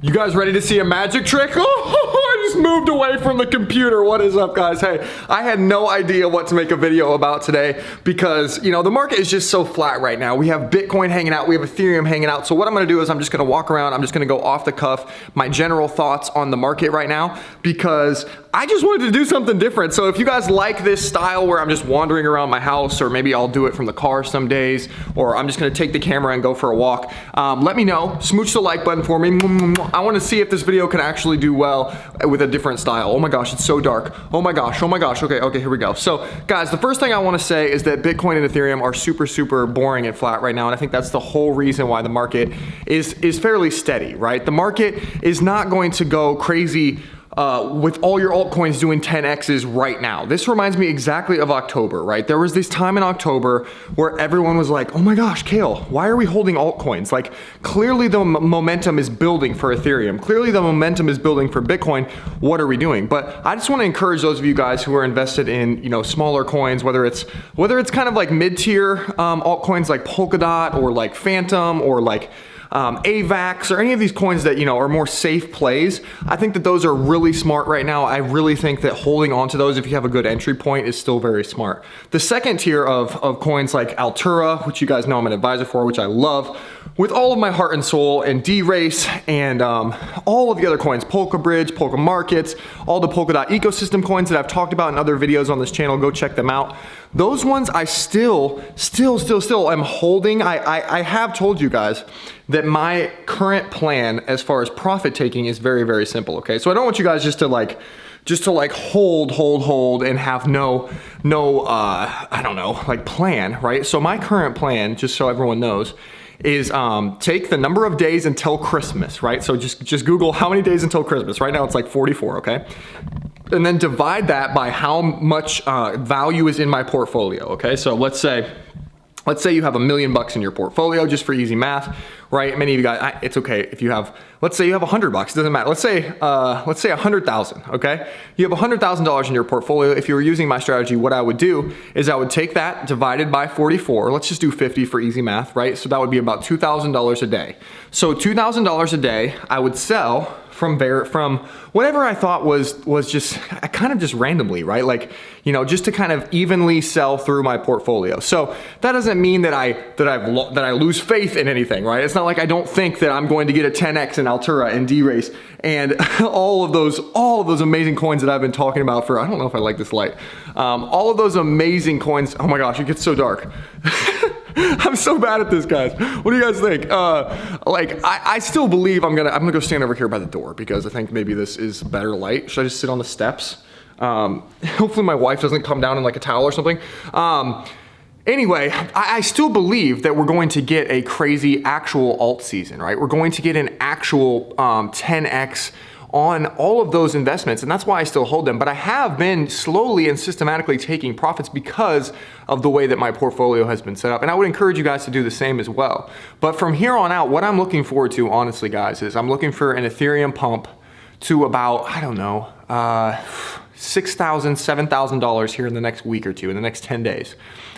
You guys ready to see a magic trick? Oh, I just moved away from the computer. What is up, guys? Hey, I had no idea what to make a video about today because, you know, the market is just so flat right now. We have Bitcoin hanging out, we have Ethereum hanging out. So what I'm gonna do is I'm just gonna walk around, I'm just gonna go off the cuff, my general thoughts on the market right now, because I just wanted to do something different. So if you guys like this style where I'm just wandering around my house, or maybe I'll do it from the car some days, or I'm just gonna take the camera and go for a walk, let me know. Smooch the like button for me. I want to see if this video can actually do well with a different style. Oh my gosh, it's so dark. Oh my gosh, oh my gosh. Okay, here we go. So guys, the first thing I want to say is that Bitcoin and Ethereum are super boring and flat right now, and I think that's the whole reason why the market is fairly steady, right? The market is not going to go crazy with all your altcoins doing 10x's right now. This reminds me exactly of October, right? There was this time in October where everyone was like, oh my gosh, Kale, why are we holding altcoins? Like, clearly the momentum is building for Ethereum. Clearly the momentum is building for Bitcoin. What are we doing? But I just want to encourage those of you guys who are invested in, you know, smaller coins, whether it's kind of like mid-tier altcoins like Polkadot or like Phantom or like AVAX or any of these coins that, you know, are more safe plays. I think that those are really smart right now. I really think that holding on to those if you have a good entry point is still very smart. The second tier of coins like Altura, which you guys know I'm an advisor for, which I love with all of my heart and soul, and D-Race, and all of the other coins, Polka Bridge, Polka Markets, all the Polkadot ecosystem coins that I've talked about in other videos on this channel, go check them out. Those ones I still am holding. I have told you guys that my current plan as far as profit taking is very simple, okay? So I don't want you guys just to like hold and have no I don't know, like plan, right? So my current plan, just so everyone knows, is take the number of days until Christmas, right? So just Google how many days until Christmas. Right now it's like 44, okay? And then divide that by how much value is in my portfolio, okay? So let's say you have $1 million in your portfolio, just for easy math, right? Many of you guys, it's okay if you have, let's say you have $100, it doesn't matter. Let's say 100,000, okay? You have $100,000 in your portfolio. If you were using my strategy, what I would do is I would take that divided by 44. Let's just do 50 for easy math, right? So that would be about $2,000 a day. So $2,000 a day, I would sell from whatever I thought was just kind of just randomly, right? Like, you know, just to kind of evenly sell through my portfolio. So that doesn't mean that I lose faith in anything, right? It's not like I don't think that I'm going to get a 10x in Altura and D-Race and all of those amazing coins that I've been talking about for, I don't know if I like this light. All of those amazing coins. Oh my gosh, it gets so dark. I'm so bad at this, guys. What do you guys think? I still believe I'm gonna go stand over here by the door because I think maybe this is better light. Should I just sit on the steps? Hopefully my wife doesn't come down in like a towel or something. Anyway, I still believe that we're going to get a crazy actual alt season, right? We're going to get an actual 10x on all of those investments, and that's why I still hold them. But I have been slowly and systematically taking profits because of the way that my portfolio has been set up, and I would encourage you guys to do the same as well. But from here on out, what I'm looking forward to, honestly, guys, is I'm looking for an Ethereum pump to about, I don't know, $6,000, $7,000 here in the next week or two, in the next 10 days.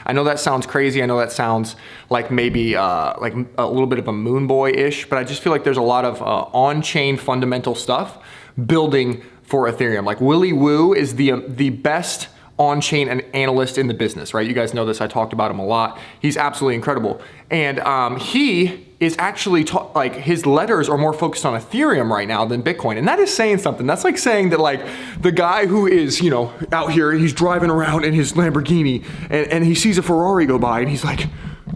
I know that sounds crazy. I know that sounds like maybe like a little bit of a moon boy-ish, but I just feel like there's a lot of on-chain fundamental stuff building for Ethereum. Like Willy Woo is the best on-chain analyst in the business, right? You guys know this. I talked about him a lot. He's absolutely incredible. And he is actually, like, his letters are more focused on Ethereum right now than Bitcoin. And that is saying something. That's like saying that, like, the guy who is, you know, out here, he's driving around in his Lamborghini and he sees a Ferrari go by and he's like,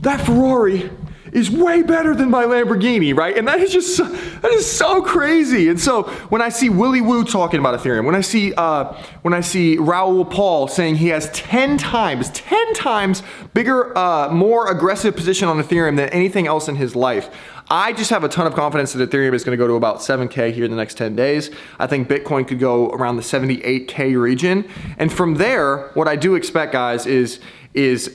that Ferrari is way better than my Lamborghini, right? And that is just, that is so crazy. And so when I see Willy Woo talking about Ethereum, when I see Raoul Pal saying he has 10 times bigger, more aggressive position on Ethereum than anything else in his life, I just have a ton of confidence that Ethereum is going to go to about 7K here in the next 10 days. I think Bitcoin could go around the 78K region. And from there, what I do expect, guys, is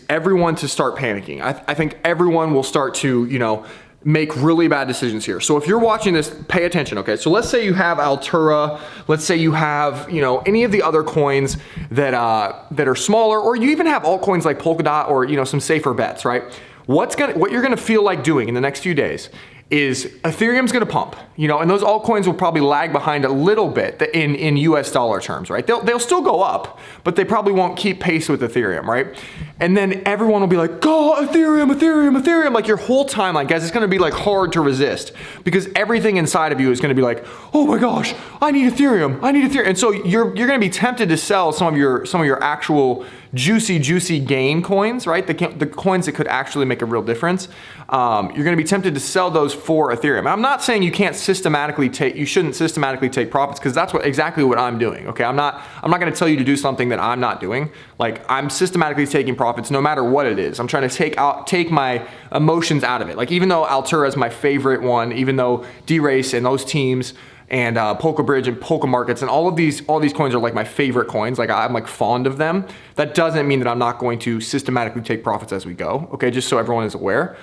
everyone to start panicking. I think everyone will start to, you know, make really bad decisions here. So if you're watching this, pay attention, okay? So let's say you have Altura, let's say you have, you know, any of the other coins that are smaller, or you even have altcoins like Polkadot or, you know, some safer bets, right? What you're gonna feel like doing in the next few days is Ethereum's gonna pump, you know, and those altcoins will probably lag behind a little bit in US dollar terms, right? They'll still go up, but they probably won't keep pace with Ethereum, right? And then everyone will be like, go Ethereum, Ethereum, Ethereum. Like your whole timeline, guys, it's gonna be like hard to resist because everything inside of you is gonna be like, oh my gosh, I need Ethereum, I need Ethereum. And so you're gonna be tempted to sell some of your actual juicy gain coins, right? The coins that could actually make a real difference. You're gonna be tempted to sell those for Ethereum. I'm not saying you shouldn't systematically take profits, because that's exactly what I'm doing, okay? I'm not gonna tell you to do something that I'm not doing. Like, I'm systematically taking profits no matter what it is. I'm trying to take my emotions out of it. Like, even though Altura is my favorite one, even though D-Race and those teams and Polka Bridge and Polka Markets and all these coins are like my favorite coins. Like, I'm like fond of them. That doesn't mean that I'm not going to systematically take profits as we go. Okay, just so everyone is aware.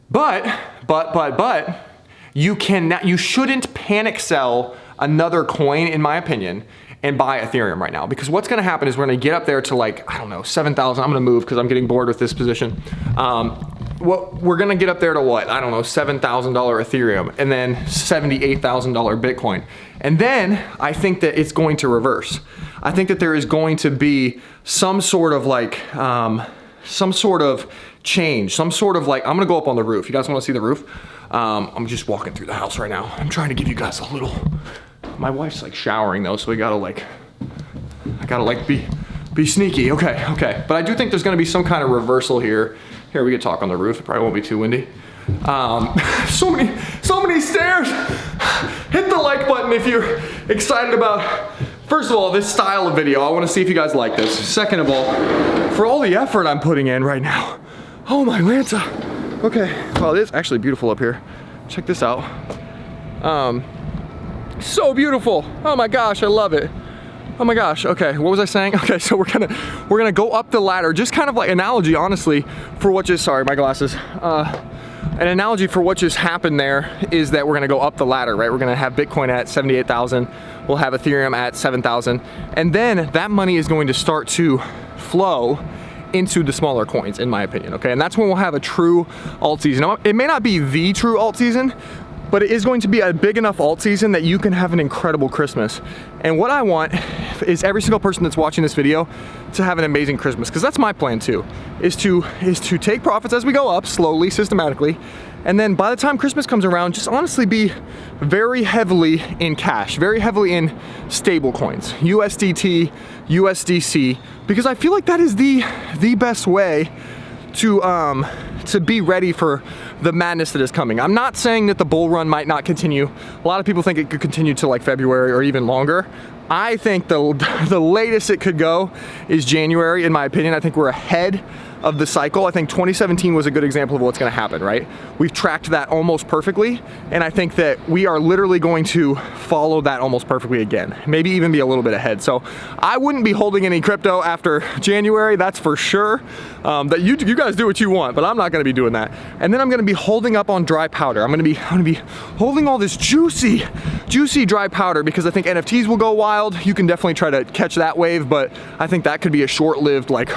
But you shouldn't panic sell another coin, in my opinion, and buy Ethereum right now, because what's going to happen is we're going to get up there to, like, I don't know, 7,000. I'm going to move because I'm getting bored with this position. We're gonna get up there to what? I don't know, $7,000 Ethereum and then $78,000 Bitcoin. And then I think that it's going to reverse. I think that there is going to be some sort of like, some sort of change, some sort of like, I'm gonna go up on the roof. You guys wanna see the roof? I'm just walking through the house right now. I'm trying to give you guys a little, my wife's like showering though, so I gotta like be sneaky. Okay. But I do think there's gonna be some kind of reversal here. Here, we could talk on the roof. It probably won't be too windy. So many stairs. Hit the like button if you're excited about, first of all, this style of video. I want to see if you guys like this. Second of all, for all the effort I'm putting in right now. Oh my Lanta. Okay, well, it is actually beautiful up here. Check this out. So beautiful. Oh my gosh, I love it. Oh my gosh, okay, what was I saying? Okay, so we're gonna go up the ladder, just kind of like analogy, honestly, for what just, sorry, my glasses. An analogy for what just happened there is that we're gonna go up the ladder, right? We're gonna have Bitcoin at 78,000, we'll have Ethereum at 7,000, and then that money is going to start to flow into the smaller coins, in my opinion, okay? And that's when we'll have a true alt season. Now, it may not be the true alt season, but it is going to be a big enough alt season that you can have an incredible Christmas. And what I want is every single person that's watching this video to have an amazing Christmas, because that's my plan too, is to take profits as we go up, slowly, systematically, and then by the time Christmas comes around, just honestly be very heavily in cash, very heavily in stable coins, USDT, USDC, because I feel like that is the best way to be ready for the madness that is coming. I'm not saying that the bull run might not continue. A lot of people think it could continue to like February or even longer. I think the latest it could go is January, in my opinion. I think we're ahead of the cycle. I think 2017 was a good example of what's gonna happen, right? We've tracked that almost perfectly, and I think that we are literally going to follow that almost perfectly again, maybe even be a little bit ahead. So I wouldn't be holding any crypto after January, that's for sure. That you guys do what you want, but I'm not gonna be doing that. And then I'm gonna be holding up on dry powder. I'm gonna be holding all this juicy dry powder, because I think NFTs will go wild. You can definitely try to catch that wave, but I think that could be a short-lived, like,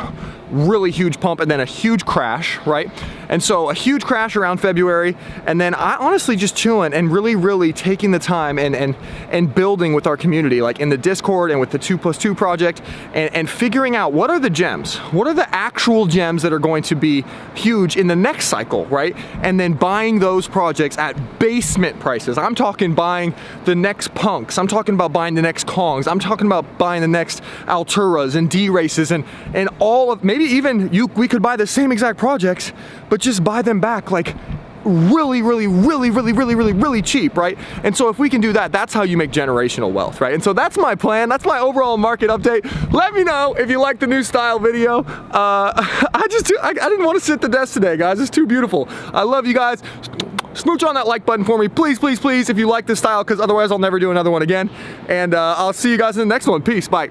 really huge pump and then a huge crash, right? And so a huge crash around February, and then I honestly just chilling and really taking the time and building with our community, like in the Discord and with the 2+2 project, and figuring out what are the gems, what are the actual gems that are going to be huge in the next cycle, right? And then buying those projects at basement prices. I'm talking buying the next punks, I'm talking about buying the next Kongs, I'm talking about buying the next Alturas and D-Races and all of, maybe even we could buy the same exact projects, but just buy them back like really cheap, right? And so if we can do that, that's how you make generational wealth, right? And so that's my plan. That's my overall market update. Let me know if you like the new style video. I didn't want to sit the desk today, guys. It's too beautiful. I love you guys. Smooch on that like button for me, please, if you like this style, because otherwise I'll never do another one again. And I'll see you guys in the next one. Peace, bye.